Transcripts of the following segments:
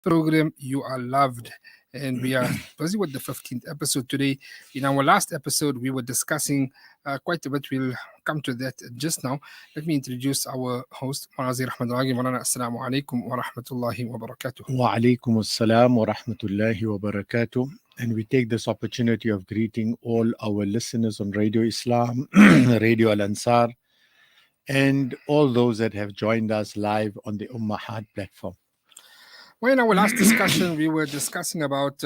program You Are Loved. And we are busy with the 15th episode today. In our last episode, we were discussing quite a bit. We'll come to that just now. Let me introduce our host, Marazir Ahmad. Assalamu alaikum wa rahmatullahi wa barakatuh. Wa alaikum assalam wa rahmatullahi wa barakatuh. And we take this opportunity of greeting all our listeners on Radio Islam, Radio Al Ansar, and all those that have joined us live on the Ummahat platform. Well, in our last discussion, we were discussing about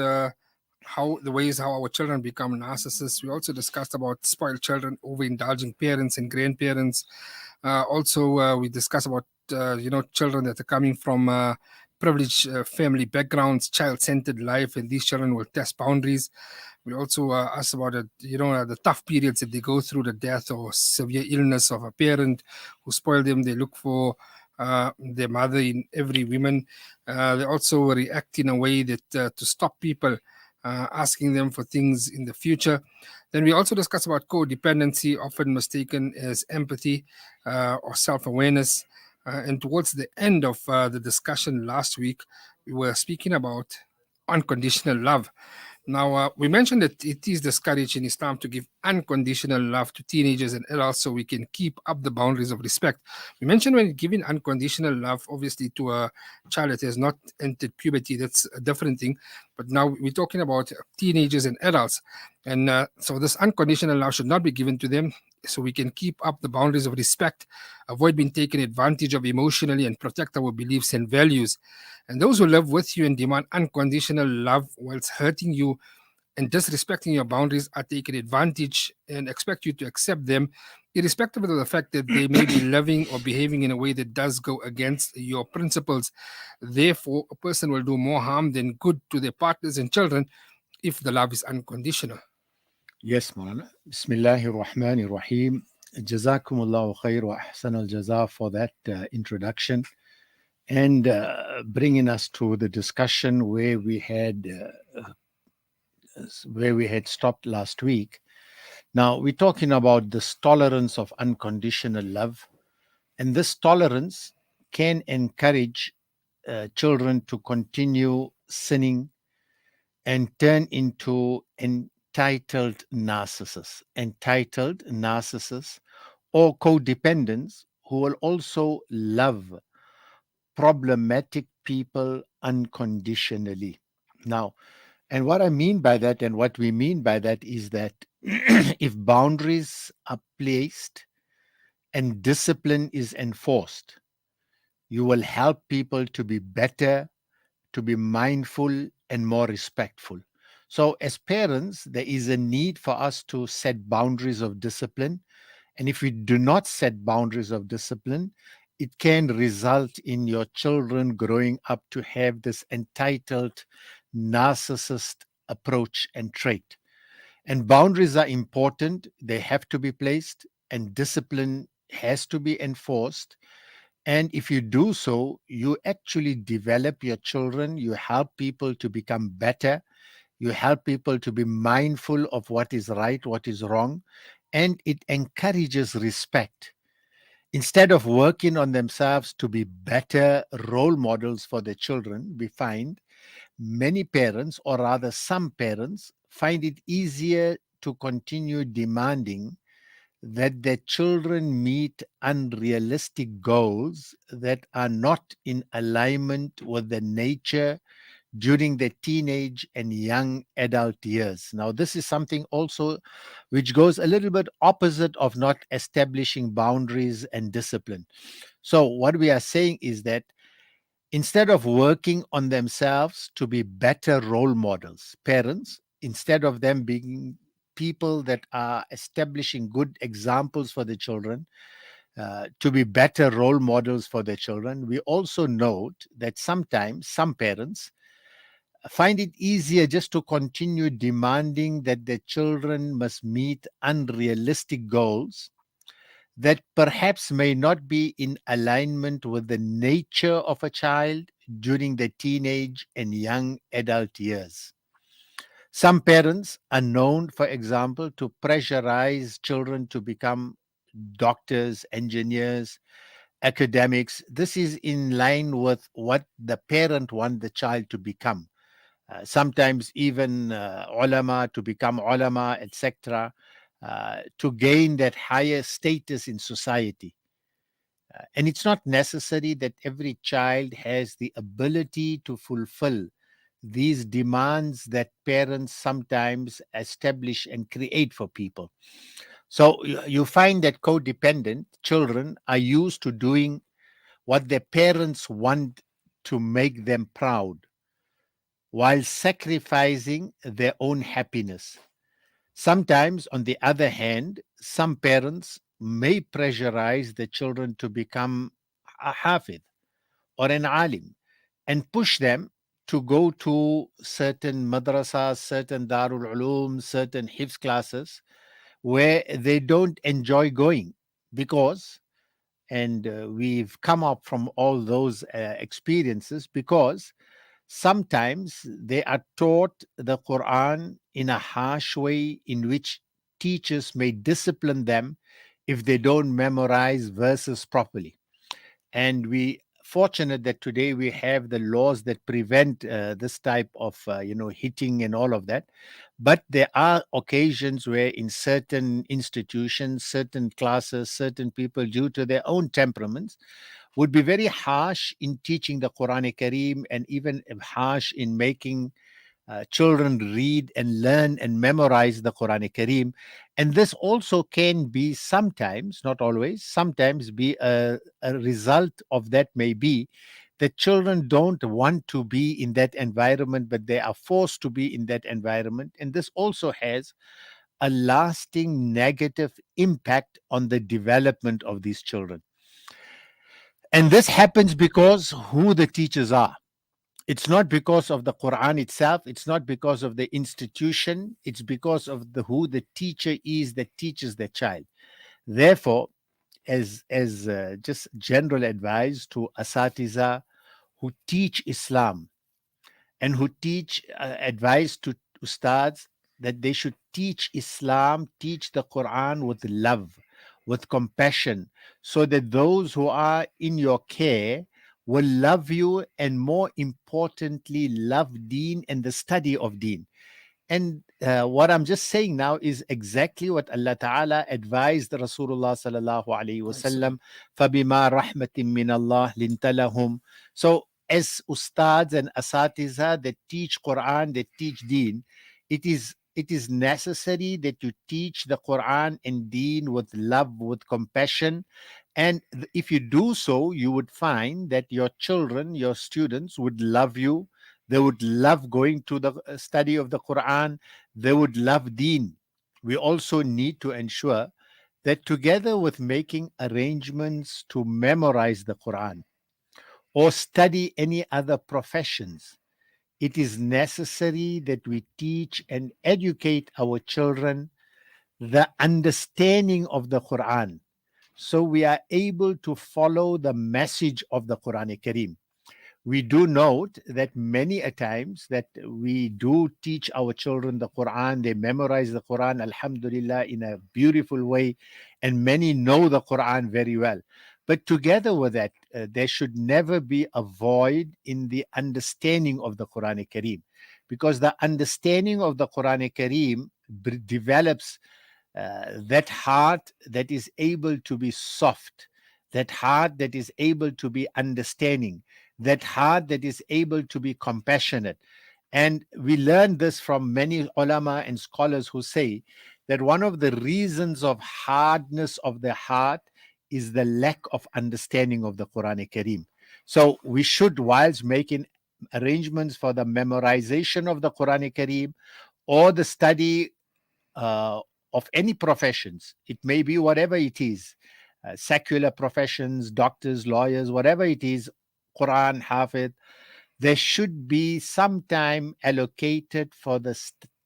how our children become narcissists. We also discussed about spoiled children, overindulging parents and grandparents. We discussed about children that are coming from privileged family backgrounds, child-centered life, and these children will test boundaries. We also asked about the tough periods that they go through, the death or severe illness of a parent who spoiled them. They look for their mother in every woman. They also react in a way that to stop people asking them for things in the future. Then we also discuss about codependency, often mistaken as empathy or self-awareness. And towards the end of the discussion last week, we were speaking about unconditional love. Now, we mentioned that it is discouraged in Islam to give unconditional love to teenagers and adults so we can keep up the boundaries of respect. We mentioned when giving unconditional love, obviously, to a child that has not entered puberty, that's a different thing. But now we're talking about teenagers and adults. And so this unconditional love should not be given to them so we can keep up the boundaries of respect, avoid being taken advantage of emotionally, and protect our beliefs and values. And those who live with you and demand unconditional love whilst hurting you and disrespecting your boundaries are taken advantage and expect you to accept them, irrespective of the fact that they may be living or behaving in a way that does go against your principles. Therefore, a person will do more harm than good to their partners and children if the love is unconditional. Yes, Maulana. Bismillahir Rahmanir Rahim. Jazakumullahu khair wa ahsan al jaza for that introduction and bringing us to the discussion where we had stopped last week. Now, we're talking about this tolerance of unconditional love, and this tolerance can encourage children to continue sinning and turn into entitled narcissists, or codependents who will also love problematic people unconditionally. Now, and what I mean by that, and what we mean by that, is that if boundaries are placed and discipline is enforced, you will help people to be better, to be mindful, and more respectful. So, as parents, there is a need for us to set boundaries of discipline. And if we do not set boundaries of discipline, it can result in your children growing up to have this entitled narcissist approach and trait. And boundaries are important, they have to be placed, and discipline has to be enforced. And if you do so, you actually develop your children, you help people to become better, you help people to be mindful of what is right, what is wrong, and it encourages respect. Instead of working on themselves to be better role models for their children, we find many parents, or rather some parents, find it easier to continue demanding that their children meet unrealistic goals that are not in alignment with the nature during their teenage and young adult years. Now, this is something also which goes a little bit opposite of not establishing boundaries and discipline. So, what we are saying is that instead of working on themselves to be better role models, parents, instead of them being people that are establishing good examples for the children, to be better role models for their children, we also note that sometimes some parents find it easier just to continue demanding that their children must meet unrealistic goals that perhaps may not be in alignment with the nature of a child during the teenage and young adult years. Some parents are known, for example, to pressurize children to become doctors, engineers, academics. This is in line with what the parent want the child to become. Sometimes even ulama, to become ulama, etc., to gain that higher status in society. And it's not necessary that every child has the ability to fulfill these demands that parents sometimes establish and create for people. So you find that codependent children are used to doing what their parents want to make them proud while sacrificing their own happiness. Sometimes, on the other hand, some parents may pressurize the children to become a hafid or an alim and push them to go to certain madrasas, certain darul ulum, certain hifz classes where they don't enjoy going because, and we've come up from all those experiences because sometimes they are taught the Quran in a harsh way in which teachers may discipline them if they don't memorize verses properly. And we fortunate that today we have the laws that prevent this type of hitting and all of that. But there are occasions where in certain institutions, certain classes, certain people, due to their own temperaments, would be very harsh in teaching the Quran Kareem, and even harsh in making children read and learn and memorize the Quran Kareem. And this also can be sometimes, not always, sometimes be a result of that may be that children don't want to be in that environment, but they are forced to be in that environment. And this also has a lasting negative impact on the development of these children. And this happens because who the teachers are. It's not because of the Quran itself. It's not because of the institution. It's because of the who the teacher is that teaches the child. Therefore, as just general advice to asatiza who teach Islam and who teach advice to ustads that they should teach Islam, teach the Quran with love, with compassion, so that those who are in your care will love you and more importantly, love deen and the study of deen. And what I'm just saying now is exactly what Allah Ta'ala advised Rasulullah Sallallahu Alaihi Wasallam, فَبِمَا رَحْمَةٍ مِّنَ اللَّهِ لِنْتَ لَهُمْ. So, as ustads and asatiza that teach Quran, that teach deen, it is necessary that you teach the Quran and deen with love, with compassion. And if you do so, you would find that your children, your students would love you. They would love going to the study of the Quran. They would love deen. We also need to ensure that together with making arrangements to memorize the Quran or study any other professions, it is necessary that we teach and educate our children the understanding of the Quran so we are able to follow the message of the Quran Kareem. We do note that many a times that we do teach our children the Quran, they memorize the Quran, alhamdulillah, in a beautiful way, and many know the Quran very well. But together with that, there should never be a void in the understanding of the Quran Kareem, because the understanding of the Quran Kareem develops that heart that is able to be soft, that heart that is able to be understanding, that heart that is able to be compassionate. And we learn this from many ulama and scholars who say that one of the reasons of hardness of the heart is the lack of understanding of the Quran Kareem. So we should, whilst making arrangements for the memorization of the Quran Kareem or the study uh, of any professions, it may be whatever it is, secular professions, doctors, lawyers, whatever it is, Quran, Hafid, there should be some time allocated for the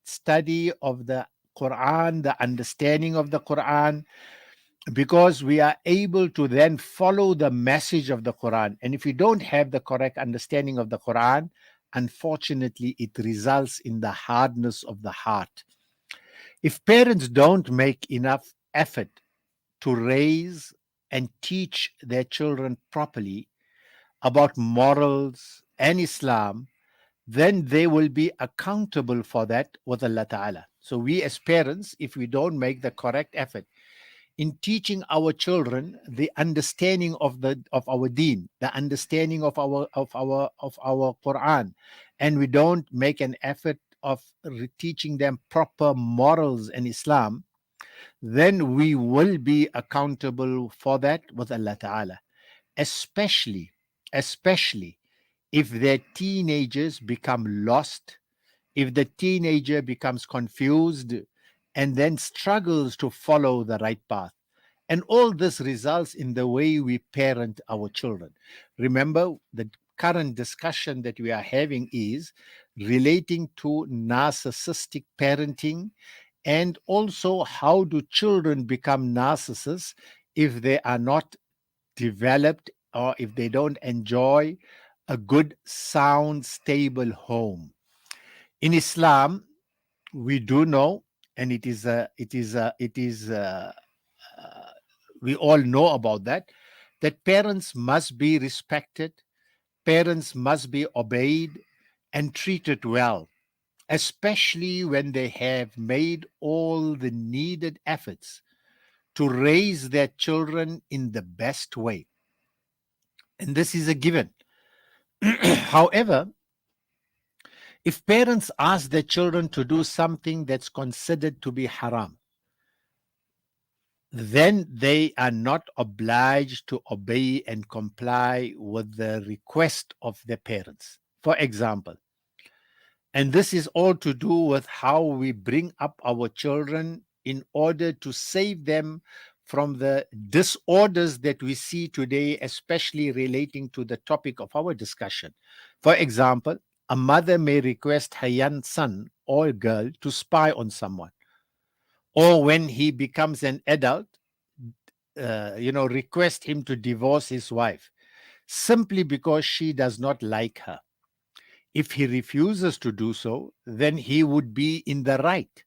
study of the Quran, the understanding of the Quran, because we are able to then follow the message of the Quran. And if we don't have the correct understanding of the Quran, unfortunately, it results in the hardness of the heart. If parents don't make enough effort to raise and teach their children properly about morals and Islam, then they will be accountable for that with Allah Ta'ala. So we as parents, if we don't make the correct effort in teaching our children the understanding of our deen, the understanding of our Quran, and we don't make an effort of teaching them proper morals and Islam, then we will be accountable for that with Allah Ta'ala. Especially, especially if their teenagers become lost, if the teenager becomes confused and then struggles to follow the right path. And all this results in the way we parent our children. Remember, the current discussion that we are having is relating to narcissistic parenting, and also how do children become narcissists if they are not developed or if they don't enjoy a good, sound, stable home. In Islam, we do know, and uh, we all know about that, that parents must be respected, parents must be obeyed and treated well, especially when they have made all the needed efforts to raise their children in the best way. And this is a given. However, if parents ask their children to do something that's considered to be haram, then they are not obliged to obey and comply with the request of their parents. For example, and this is all to do with how we bring up our children in order to save them from the disorders that we see today, especially relating to the topic of our discussion. For example, a mother may request her young son or girl to spy on someone, or when he becomes an adult, request him to divorce his wife simply because she does not like her. If he refuses to do so, then he would be in the right.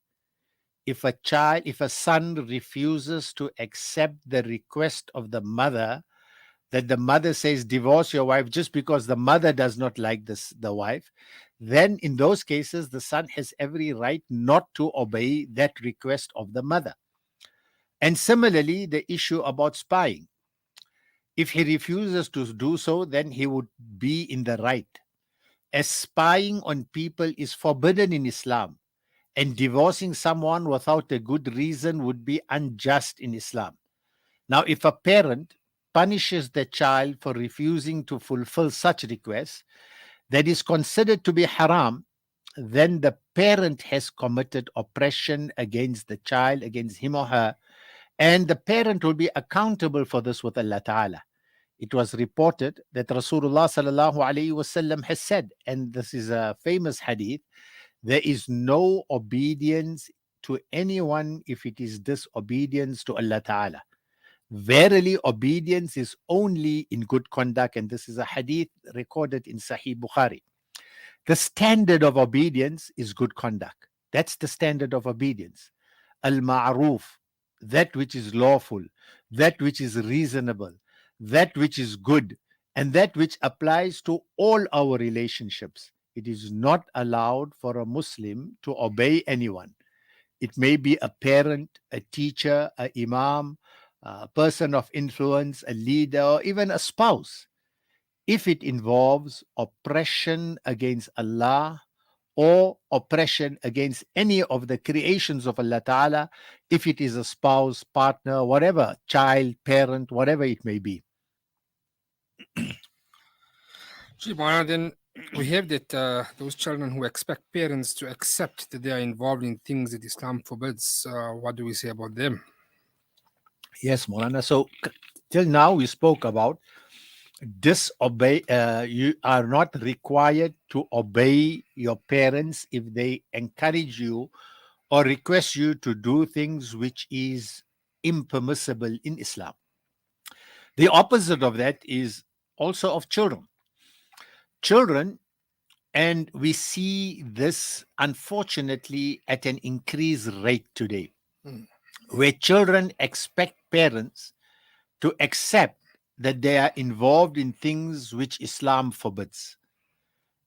If a son refuses to accept the request of the mother, that the mother says divorce your wife just because the mother does not like the wife, then in those cases the son has every right not to obey that request of the mother. And similarly, the issue about spying. If he refuses to do so, then he would be in the right. As spying on people is forbidden in Islam, and divorcing someone without a good reason would be unjust in Islam. Now, if a parent punishes the child for refusing to fulfill such requests that is considered to be haram, then the parent has committed oppression against the child, against him or her, and the parent will be accountable for this with Allah Ta'ala. It was reported that Rasulullah sallallahu alaihi wasallam has said, and this is a famous hadith, there is no obedience to anyone if it is disobedience to Allah Ta'ala. Verily, obedience is only in good conduct, and this is a hadith recorded in Sahih Bukhari. The standard of obedience is good conduct. That's the standard of obedience. Al-ma'ruf, that which is lawful, that which is reasonable, that which is good, and that which applies to all our relationships. It is not allowed for a Muslim to obey anyone. It may be a parent, a teacher, a imam, a person of influence, a leader, or even a spouse. If it involves oppression against Allah or oppression against any of the creations of Allah Ta'ala, if it is a spouse, partner, whatever, child, parent, whatever it may be. Gee, Mara, then we have that those children who expect parents to accept that they are involved in things that Islam forbids. What do we say about them? Yes, Molana. So till now we spoke about disobey. You are not required to obey your parents if they encourage you or request you to do things which is impermissible in Islam. The opposite of that is also of children. Children, and we see this unfortunately at an increased rate today, Mm. where children expect parents to accept that they are involved in things which Islam forbids?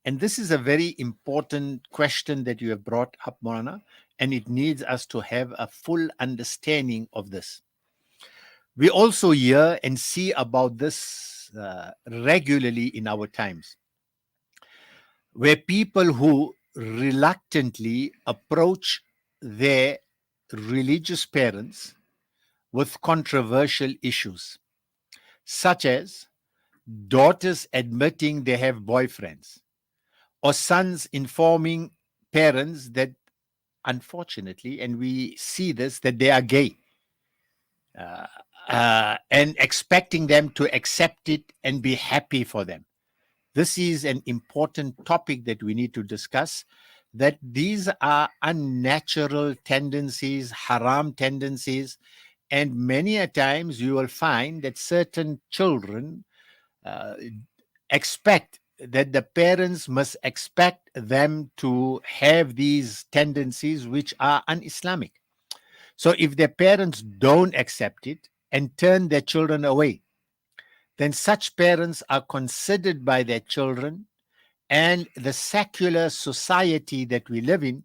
And this is a very important question that you have brought up, Morana, and it needs us to have a full understanding of this. We also hear and see about this regularly in our times, where people who reluctantly approach their religious parents with controversial issues, such as daughters admitting they have boyfriends, or sons informing parents that, unfortunately, and we see this, that they are gay, uh, and expecting them to accept it and be happy for them. This is an important topic that we need to discuss, that these are unnatural tendencies, haram tendencies, and many a times you will find that certain children uh, expect that the parents must expect them to have these tendencies which are un-Islamic. So if their parents don't accept it and turn their children away, then such parents are considered by their children and the secular society that we live in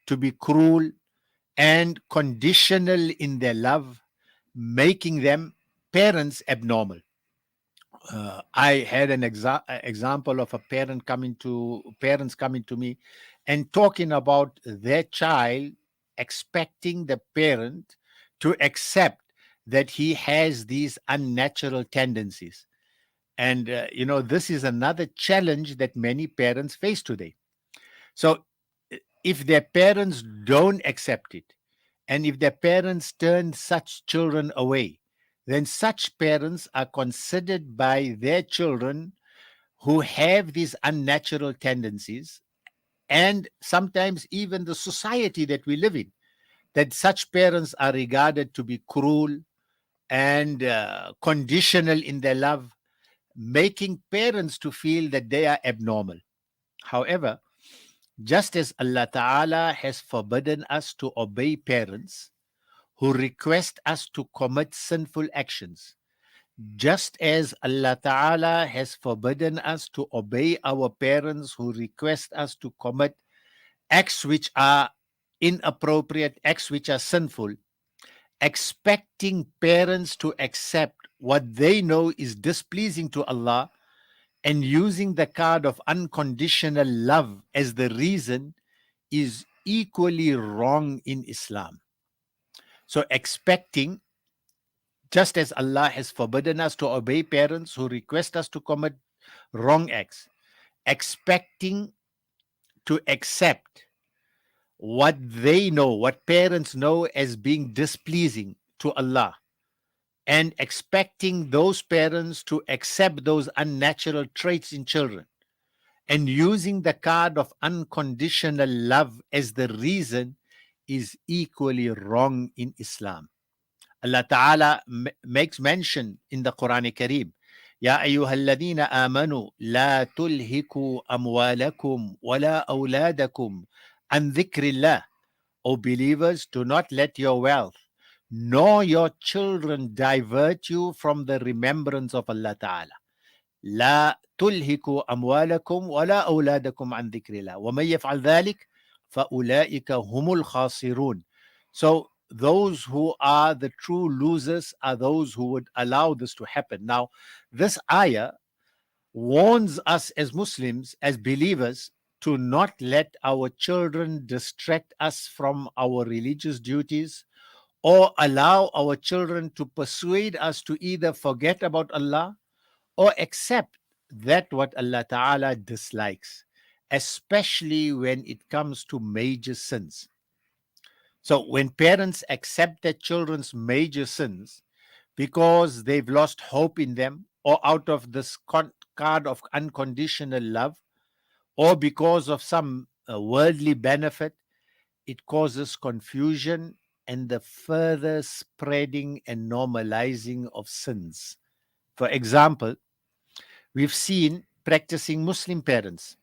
to be cruel and conditional in their love, making them parents abnormal. I had an example of a parents coming to me and talking about their child expecting the parent to accept that he has these unnatural tendencies. And this is another challenge that many parents face today. So if their parents don't accept it, and if their parents turn such children away, then such parents are considered by their children who have these unnatural tendencies, and sometimes even the society that we live in, that such parents are regarded to be cruel and conditional in their love, making parents to feel that they are abnormal. However, just as Allah Ta'ala has forbidden us to obey parents who request us to commit sinful actions, just as Allah Ta'ala has forbidden us to obey our parents who request us to commit acts which are inappropriate, acts which are sinful, expecting parents to accept what they know is displeasing to Allah and using the card of unconditional love as the reason is equally wrong in Islam. So, expecting, just as Allah has forbidden us to obey parents who request us to commit wrong acts, expecting to accept what they know, what parents know as being displeasing to Allah, and expecting those parents to accept those unnatural traits in children, and using the card of unconditional love as the reason is equally wrong in Islam. Allah Ta'ala makes mention in the Quran Kareem, يا أيها الذين آمنوا لا تلهكوا أموالكم ولا أولادكم عن ذكر الله. O believers, do not let your wealth nor your children divert you from the remembrance of Allah Ta'ala. لا تلهكوا أموالكم ولا أولادكم عن ذكر الله ومن يفعل ذلك فأولئك هم الخاسرون. So those who are the true losers are those who would allow this to happen. Now, this ayah warns us as Muslims, as believers, to not let our children distract us from our religious duties or allow our children to persuade us to either forget about Allah or accept that what Allah Ta'ala dislikes, especially when it comes to major sins. So when parents accept their children's major sins because they've lost hope in them, or out of this card of unconditional love, or because of some worldly benefit, it causes confusion and the further spreading and normalizing of sins. For example, we've seen practicing Muslim parents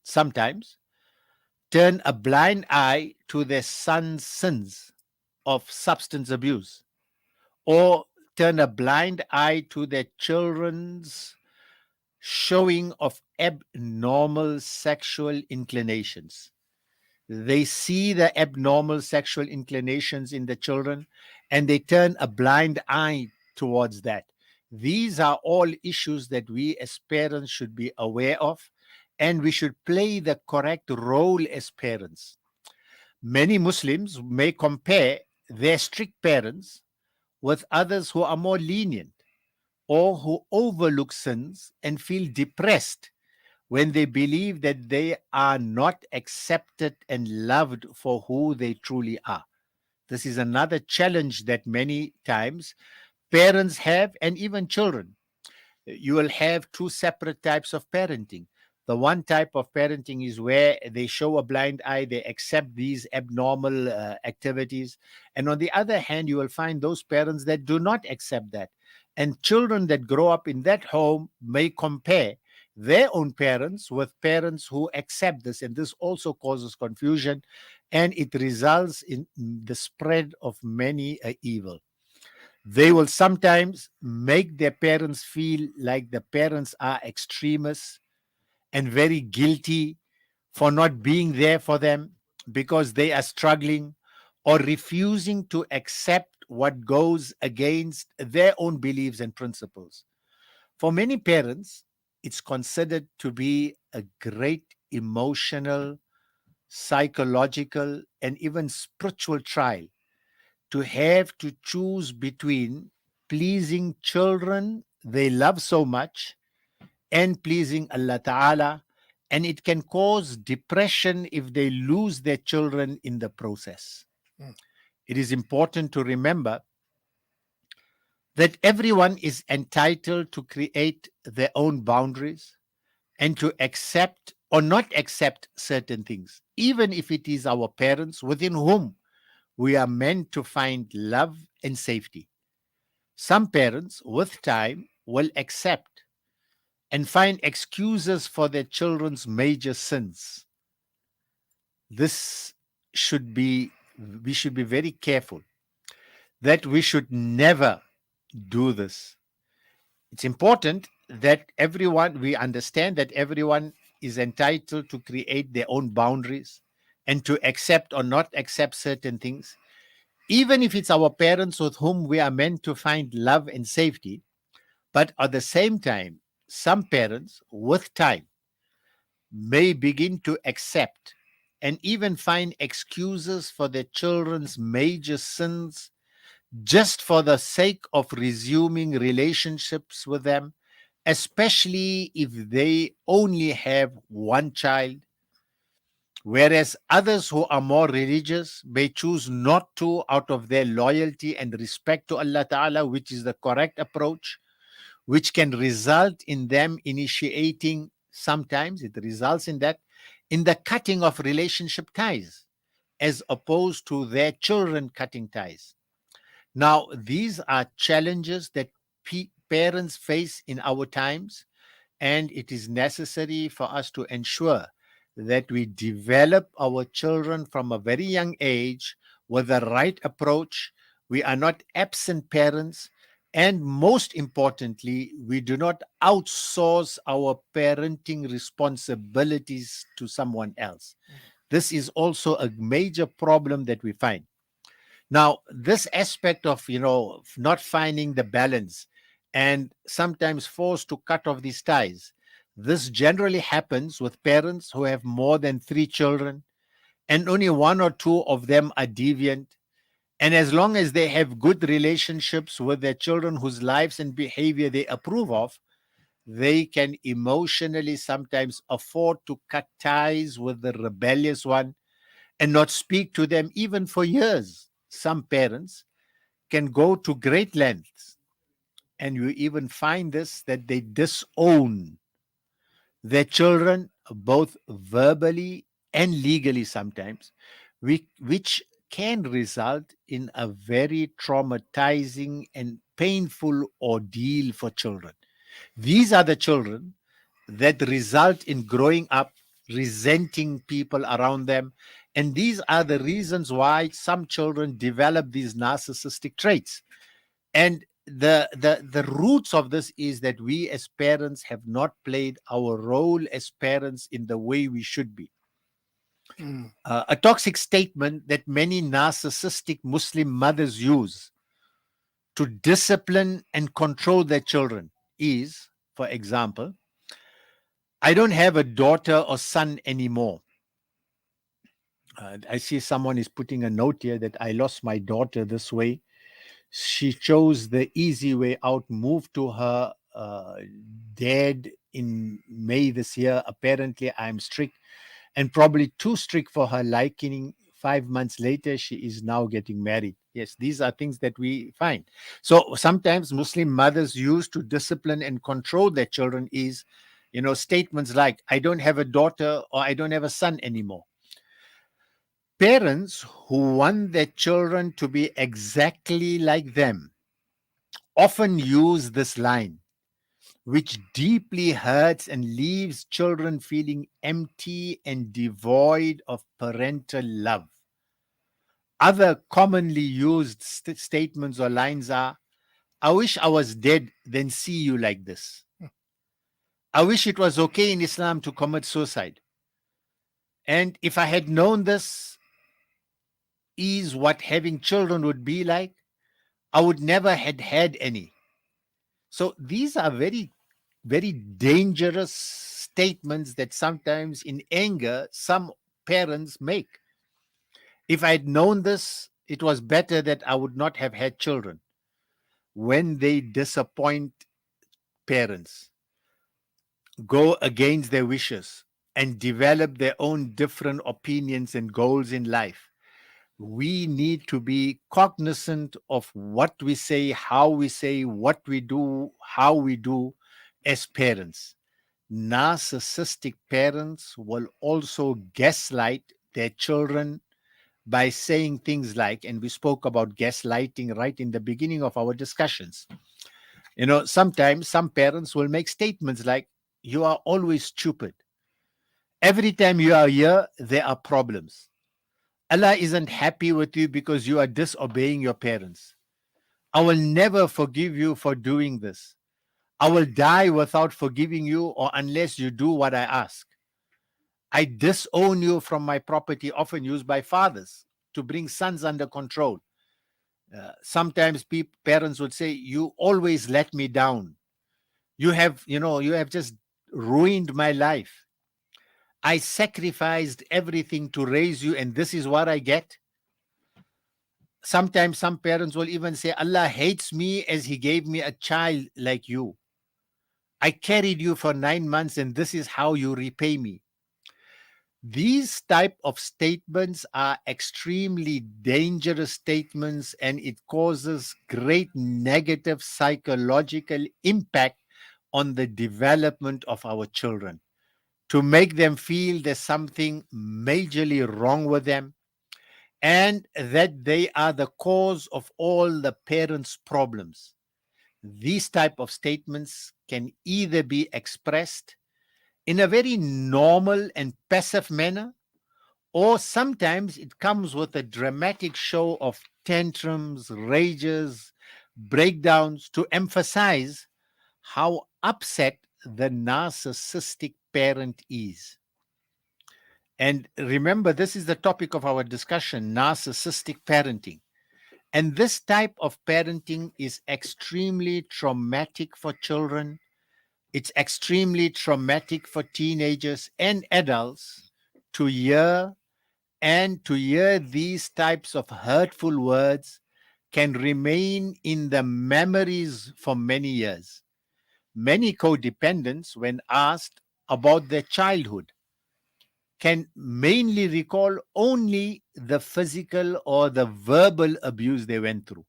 sometimes turn a blind eye to their son's sins of substance abuse, or turn a blind eye to their children's showing of abnormal sexual inclinations. They see the abnormal sexual inclinations in the children and they turn a blind eye towards that. These are all issues that we as parents should be aware of, and we should play the correct role as parents. Many Muslims may compare their strict parents with others who are more lenient or who overlook sins and feel depressed when they believe that they are not accepted and loved for who they truly are. This is another challenge that many times parents have, and even children. You will have two separate types of parenting. The one type of parenting is where they show a blind eye, they accept these abnormal activities. And on the other hand, you will find those parents that do not accept that. And children that grow up in that home may compare their own parents with parents who accept this. And this also causes confusion and it results in the spread of many evil. They will sometimes make their parents feel like the parents are extremists and very guilty for not being there for them because they are struggling or refusing to accept what goes against their own beliefs and principles. For many parents, it's considered to be a great emotional, psychological, and even spiritual trial to have to choose between pleasing children they love so much and pleasing Allah Ta'ala. And it can cause depression if they lose their children in the process. Mm. It is important to remember that everyone is entitled to create their own boundaries and to accept or not accept certain things, even if it is our parents within whom we are meant to find love and safety. Some parents, with time, will accept and find excuses for their children's major sins. This should be, we should be very careful that we should never do this. It's important that everyone, we understand that everyone is entitled to create their own boundaries and to accept or not accept certain things, even if it's our parents with whom we are meant to find love and safety. But at the same time, some parents, with time, may begin to accept and even find excuses for their children's major sins just for the sake of resuming relationships with them, especially if they only have one child. Whereas others who are more religious may choose not to out of their loyalty and respect to Allah Ta'ala, which is the correct approach, which can result in them initiating, sometimes it results in that, in the cutting of relationship ties, as opposed to their children cutting ties. Now, these are challenges that parents face in our times, and it is necessary for us to ensure that we develop our children from a very young age with the right approach. We are not absent parents. And most importantly, we do not outsource our parenting responsibilities to someone else. This is also a major problem that we find. Now, this aspect of, not finding the balance and sometimes forced to cut off these ties, this generally happens with parents who have more than three children and only one or two of them are deviant. And as long as they have good relationships with their children whose lives and behavior they approve of, they can emotionally sometimes afford to cut ties with the rebellious one and not speak to them even for years. Some parents can go to great lengths, and you even find this that they disown their children both verbally and legally sometimes, which can result in a very traumatizing and painful ordeal for children. These are the children that result in growing up resenting people around them. And these are the reasons why some children develop these narcissistic traits. And the roots of this is that we as parents have not played our role as parents in the way we should be. Mm. A toxic statement that many narcissistic Muslim mothers use to discipline and control their children is, for example, I don't have a daughter or son anymore. I see someone is putting a note here that I lost my daughter this way. She chose the easy way out, moved to her dad in May this year. Apparently, I'm strict and probably too strict for her liking. 5 months later, she is now getting married. Yes, these are things that we find. So sometimes Muslim mothers use to discipline and control their children is, statements like, I don't have a daughter or I don't have a son anymore. Parents who want their children to be exactly like them often use this line, which deeply hurts and leaves children feeling empty and devoid of parental love. Other commonly used statements or lines are, I wish I was dead, then see you like this. I wish it was okay in Islam to commit suicide. And if I had known this is what having children would be like, I would never had any. So these are very, very dangerous statements that sometimes in anger some parents make. If I had known this, it was better that I would not have had children. When they disappoint parents, go against their wishes, and develop their own different opinions and goals in life, we need to be cognizant of what we say, what we do, how we do as parents. Narcissistic parents will also gaslight their children by saying things like, and we spoke about gaslighting right in the beginning of our discussions. Sometimes some parents will make statements like, you are always stupid. Every time you are here, there are problems. Allah isn't happy with you because you are disobeying your parents. I will never forgive you for doing this. I will die without forgiving you or unless you do what I ask. I disown you from my property, often used by fathers to bring sons under control. Sometimes parents would say, you always let me down. You have just ruined my life. I sacrificed everything to raise you, and this is what I get. Sometimes some parents will even say, Allah hates me as he gave me a child like you. I carried you for 9 months, and this is how you repay me. These type of statements are extremely dangerous statements, and it causes great negative psychological impact on the development of our children, to make them feel there's something majorly wrong with them and that they are the cause of all the parents' problems. These type of statements can either be expressed in a very normal and passive manner, or sometimes it comes with a dramatic show of tantrums, rages, breakdowns to emphasize how upset the narcissistic parent is. And remember, this is the topic of our discussion, narcissistic parenting. And this type of parenting is extremely traumatic for children. It's extremely traumatic for teenagers and adults to hear, and to hear these types of hurtful words can remain in the memories for many years. Many codependents, when asked about their childhood, can mainly recall only the physical or the verbal abuse they went through.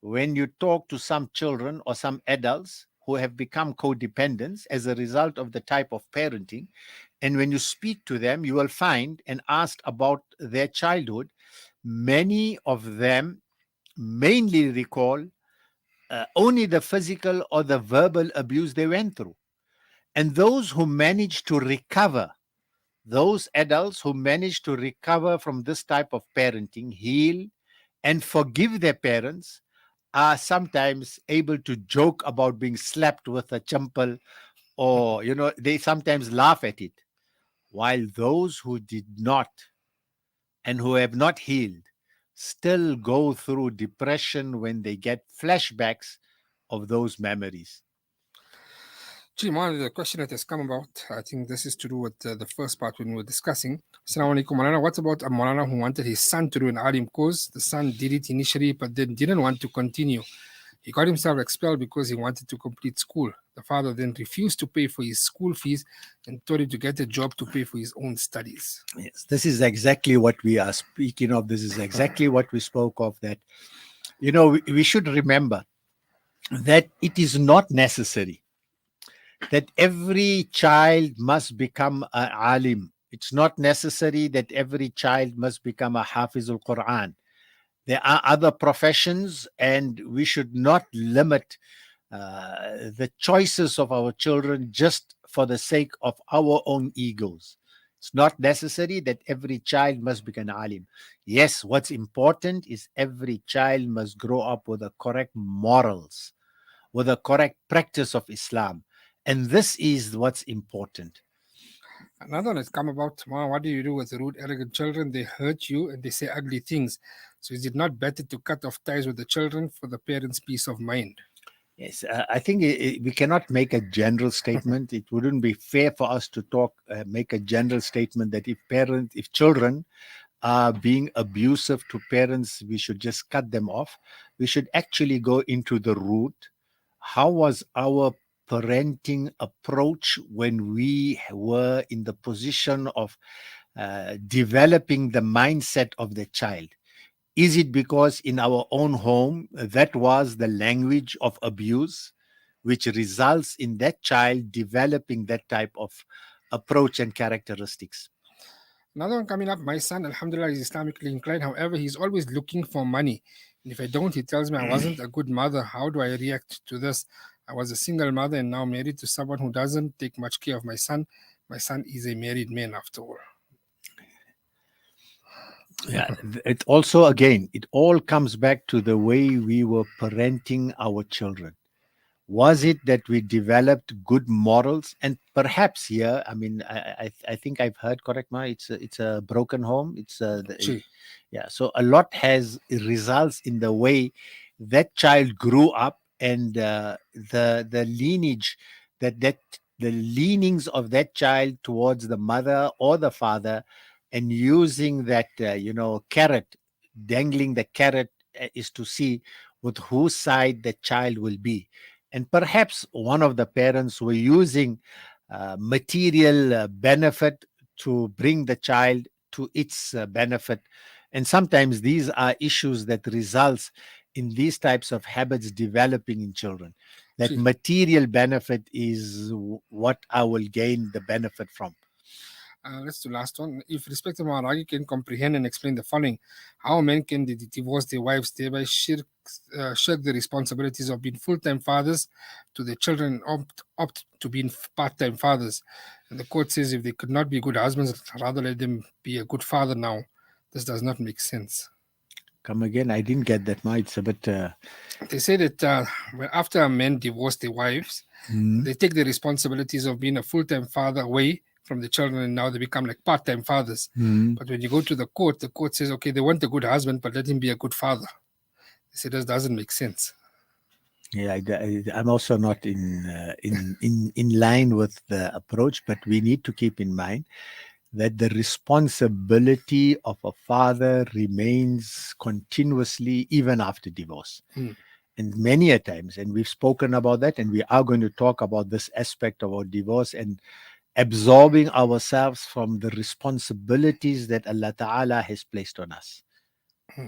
When you talk to some children or some adults who have become codependents as a result of the type of parenting, and when you speak to them, you will find and ask about their childhood, many of them mainly recall only the physical or the verbal abuse they went through. And those who manage to recover, those adults who manage to recover from this type of parenting, heal, and forgive their parents, are sometimes able to joke about being slapped with a champal, or they sometimes laugh at it, while those who did not and who have not healed still go through depression when they get flashbacks of those memories. Gee, man, the question that has come about, I think this is to do with the first part when we were discussing. Assalamu alaikum, Malana. What about a Malana who wanted his son to do an alim course? The son did it initially, but then didn't want to continue. He got himself expelled because he wanted to complete school. The father then refused to pay for his school fees and told him to get a job to pay for his own studies. Yes, this is exactly what we are speaking of. This is exactly what we spoke of, that we should remember that it is not necessary that every child must become an alim. It's not necessary that every child must become a hafizul Quran. There are other professions, and we should not limit the choices of our children just for the sake of our own egos. It's not necessary that every child must become an alim. Yes, what's important is every child must grow up with the correct morals, with the correct practice of Islam. And this is what's important. Another one has come about, "Ma, what do you do with rude, arrogant children? They hurt you and they say ugly things. So is it not better to cut off ties with the children for the parents' peace of mind?" Yes, I think we cannot make a general statement. It wouldn't be fair for us to make a general statement that if children are being abusive to parents, we should just cut them off. We should actually go into the root. How was our parenting approach when we were in the position of developing the mindset of the child? Is it because in our own home that was the language of abuse, which results in that child developing that type of approach and characteristics? Another one coming up, my son, Alhamdulillah, is Islamically inclined. However, he's always looking for money. And if I don't, he tells me I wasn't a good mother. How do I react to this? I was a single mother and now married to someone who doesn't take much care of my son. My son is a married man after all. Yeah, it also, again, it all comes back to the way we were parenting our children. Was it that we developed good morals? And perhaps here, I mean, I think I've heard correct, Ma. It's a broken home. Gee, Yeah. So a lot has results in the way that child grew up, and the lineage that the leanings of that child towards the mother or the father, and using that carrot, dangling the carrot, is to see with whose side the child will be. And perhaps one of the parents were using material benefit to bring the child to its benefit. And sometimes these are issues that results in these types of habits developing in children. That gee. material benefit is what I will gain the benefit from. Let's do last one. If respected Maharagi can comprehend and explain the following, how men can divorce their wives, thereby shirk the responsibilities of being full-time fathers to their children and opt to being part-time fathers. And the court says if they could not be good husbands, rather let them be a good father now. This does not make sense. Come again? I didn't get that much. It's a bit. They say that after men divorce their wives, Mm, they take the responsibilities of being a full-time father away from the children and now they become like part-time fathers. mm. But when you go to the court says, okay, they want a good husband, but let him be a good father. They say this doesn't make sense. Yeah, I'm also not in line with the approach, but we need to keep in mind that the responsibility of a father remains continuously even after divorce. Hmm. And many a times, and we've spoken about that, and we are going to talk about this aspect of our divorce and absorbing ourselves from the responsibilities that Allah Ta'ala has placed on us. Hmm.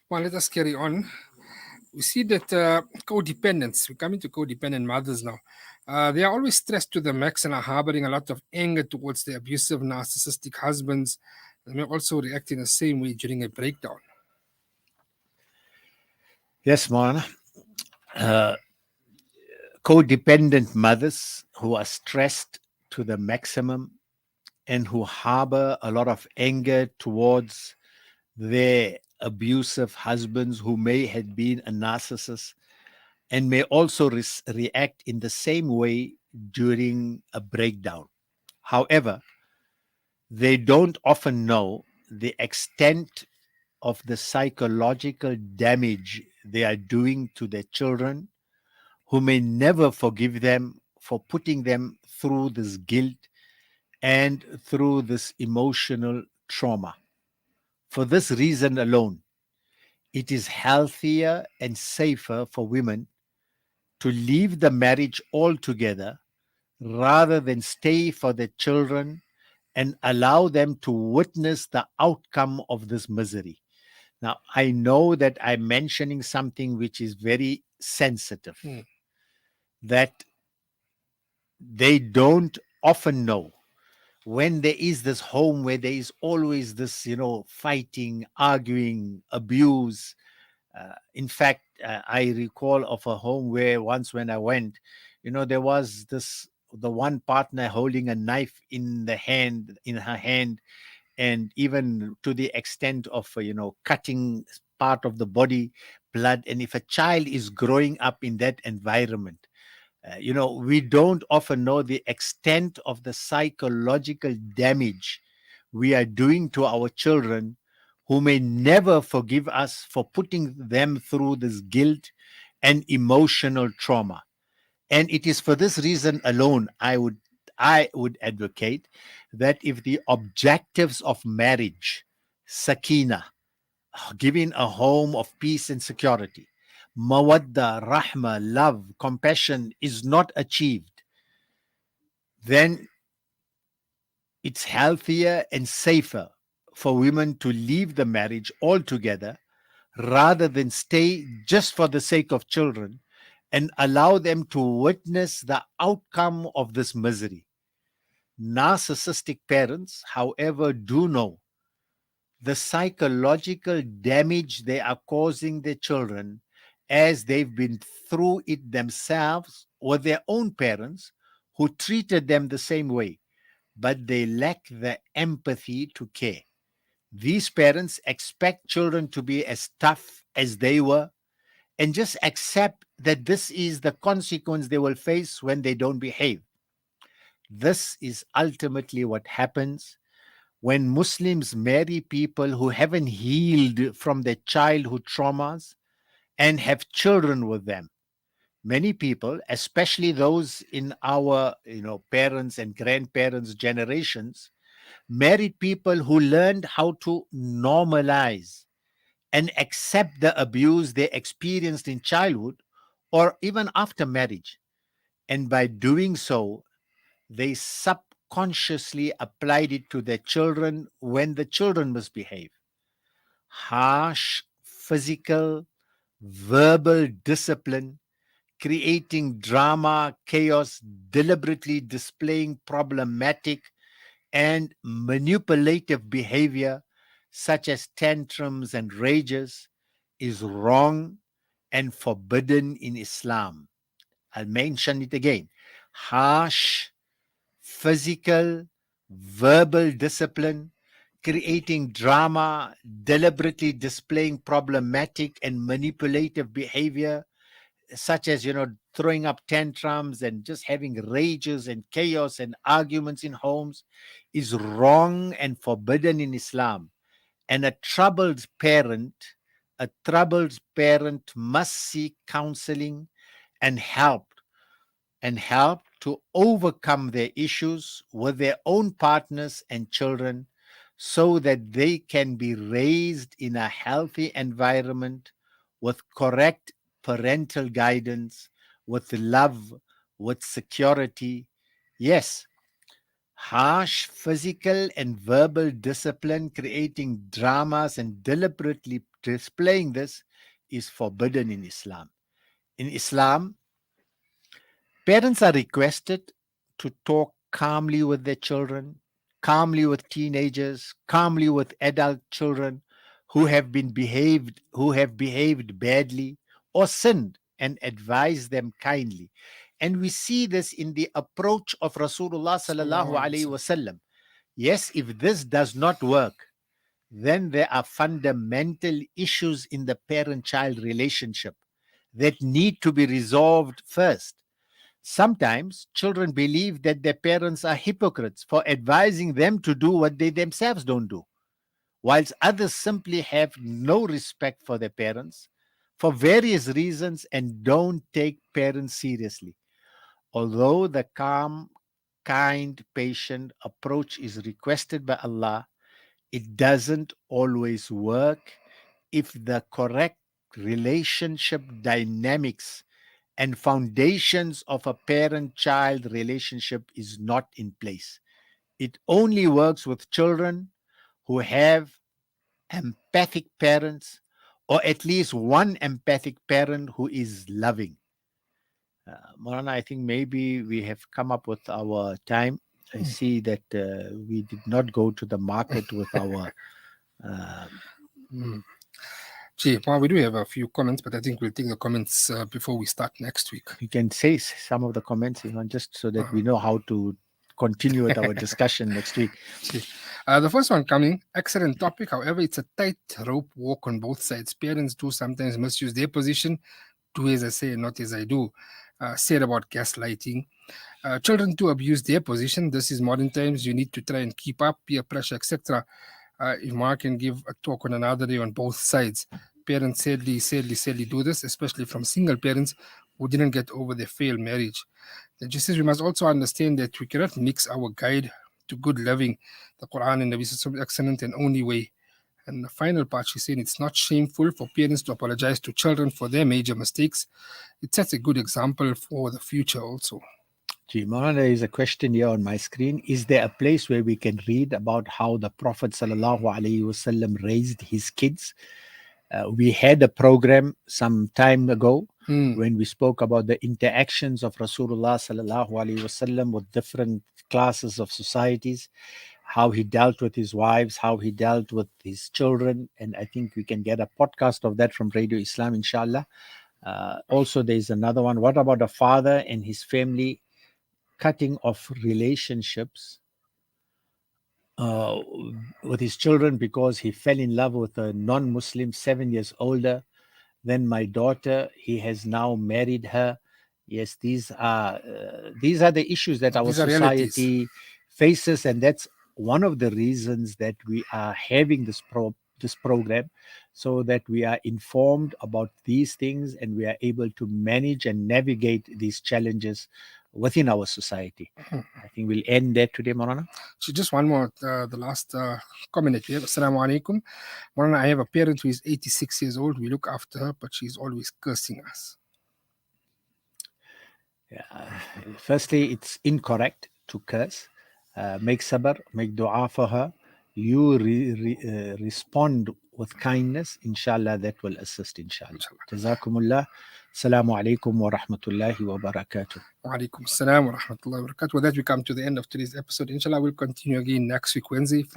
Well, let us carry on. We see that codependents, we're coming to codependent mothers now. They are always stressed to the max and are harboring a lot of anger towards their abusive, narcissistic husbands. They may also react in the same way during a breakdown. Yes, Moana. Uh, Codependent mothers who are stressed to the maximum and who harbor a lot of anger towards their abusive husbands who may have been a narcissist and may also react in the same way during a breakdown. However, they don't often know the extent of the psychological damage they are doing to their children, who may never forgive them for putting them through this guilt and through this emotional trauma. For this reason alone, it is healthier and safer for women to leave the marriage altogether rather than stay for their children and allow them to witness the outcome of this misery. Now, I know that I'm mentioning something which is very sensitive, Hmm. that they don't often know when there is this home where there is always this, fighting, arguing, abuse. In fact, I recall of a home where once when I went, there was the one partner holding a knife in her hand, and even to the extent of cutting part of the body, blood. And if a child is growing up in that environment, we don't often know the extent of the psychological damage we are doing to our children, who may never forgive us for putting them through this guilt and emotional trauma. And it is for this reason alone I would advocate that if the objectives of marriage, sakina, giving a home of peace and security, mawadda, rahma, love, compassion, is not achieved, then it's healthier and safer for women to leave the marriage altogether rather than stay just for the sake of children and allow them to witness the outcome of this misery. Narcissistic parents, however, do know the psychological damage they are causing their children, as they've been through it themselves or their own parents who treated them the same way, but they lack the empathy to care. These parents expect children to be as tough as they were and just accept that this is the consequence they will face when they don't behave. This is ultimately what happens when Muslims marry people who haven't healed from their childhood traumas and have children with them. Many people, especially those in our parents and grandparents generations, married people who learned how to normalize and accept the abuse they experienced in childhood or even after marriage. And by doing so, they subconsciously applied it to their children when the children misbehave. Harsh physical, verbal discipline, creating drama, chaos, deliberately displaying problematic and manipulative behavior, such as tantrums and rages, is wrong and forbidden in Islam. I'll mention it again. Harsh physical, verbal discipline, creating drama, deliberately displaying problematic and manipulative behavior, such as throwing up tantrums and just having rages and chaos and arguments in homes, is wrong and forbidden in Islam. And a troubled parent must seek counseling and help to overcome their issues with their own partners and children, so that they can be raised in a healthy environment with correct parental guidance, with love, with security. Yes, harsh physical and verbal discipline, creating dramas and deliberately displaying this, is forbidden in Islam. In Islam, parents are requested to talk calmly with their children, calmly with teenagers, calmly with adult children who have behaved badly or sinned, and advise them kindly. And we see this in the approach of Rasulullah sallallahu Sallallahu alaihi alaihi wasallam. wasallam. Yes, if this does not work, then there are fundamental issues in the parent-child relationship that need to be resolved first. Sometimes children believe that their parents are hypocrites for advising them to do what they themselves don't do, whilst others simply have no respect for their parents for various reasons and don't take parents seriously. Although the calm, kind, patient approach is requested by Allah, it doesn't always work if the correct relationship dynamics and foundations of a parent child relationship is not in place. It only works with children who have empathic parents, or at least one empathic parent who is loving. Morana, I think maybe we have come up with our time. I see that we did not go to the market with our. Uh, Mm. Gee, well, we do have a few comments, but I think we'll take the comments before we start next week. you can say some of the comments, just so that we know how to continue with our discussion next week. The first one coming, excellent topic. However, it's a tightrope walk on both sides. Parents do sometimes misuse their position, do as I say and not as I do. Said about gaslighting. Children do abuse their position. This is modern times. You need to try and keep up, peer pressure, etc. If Mark can give a talk on another day on both sides. Parents sadly do this, especially from single parents who didn't get over their failed marriage. Then she says we must also understand that we cannot mix our guide to good living, the Quran and Nabi Sallallahu excellent and only way. And the final part, she's saying it's not shameful for parents to apologize to children for their major mistakes. It sets a good example for the future also. Mona, there is a question here on my screen. Is there a place where we can read about how the Prophet ﷺ raised his kids? We had a program some time ago when we spoke about the interactions of Rasulullah ﷺ with different classes of societies, how he dealt with his wives, how he dealt with his children. And I think we can get a podcast of that from Radio Islam, inshallah. Also, there's another one. What about a father and his family cutting off relationships with his children because he fell in love with a non-Muslim 7 years older than my daughter? He has now married her. Yes, these are the issues that our society faces, and that's one of the reasons that we are having this program, so that we are informed about these things and we are able to manage and navigate these challenges within our society. I think we'll end there today, Marana. So just one more, the last comment that we have. Assalamu alaikum. Marana, I have a parent who is 86 years old. We look after her, but she's always cursing us. Firstly, it's incorrect to curse. Make sabr, make dua for her. You respond with kindness. Inshallah, that will assist, inshallah. Jazakumullah. Assalamu alaikum wa rahmatullahi wa barakatuh. Wa alaikum assalam wa rahmatullahi wa barakatuh. With that, we come to the end of today's episode. Inshallah, we'll continue again next week, Wednesday. From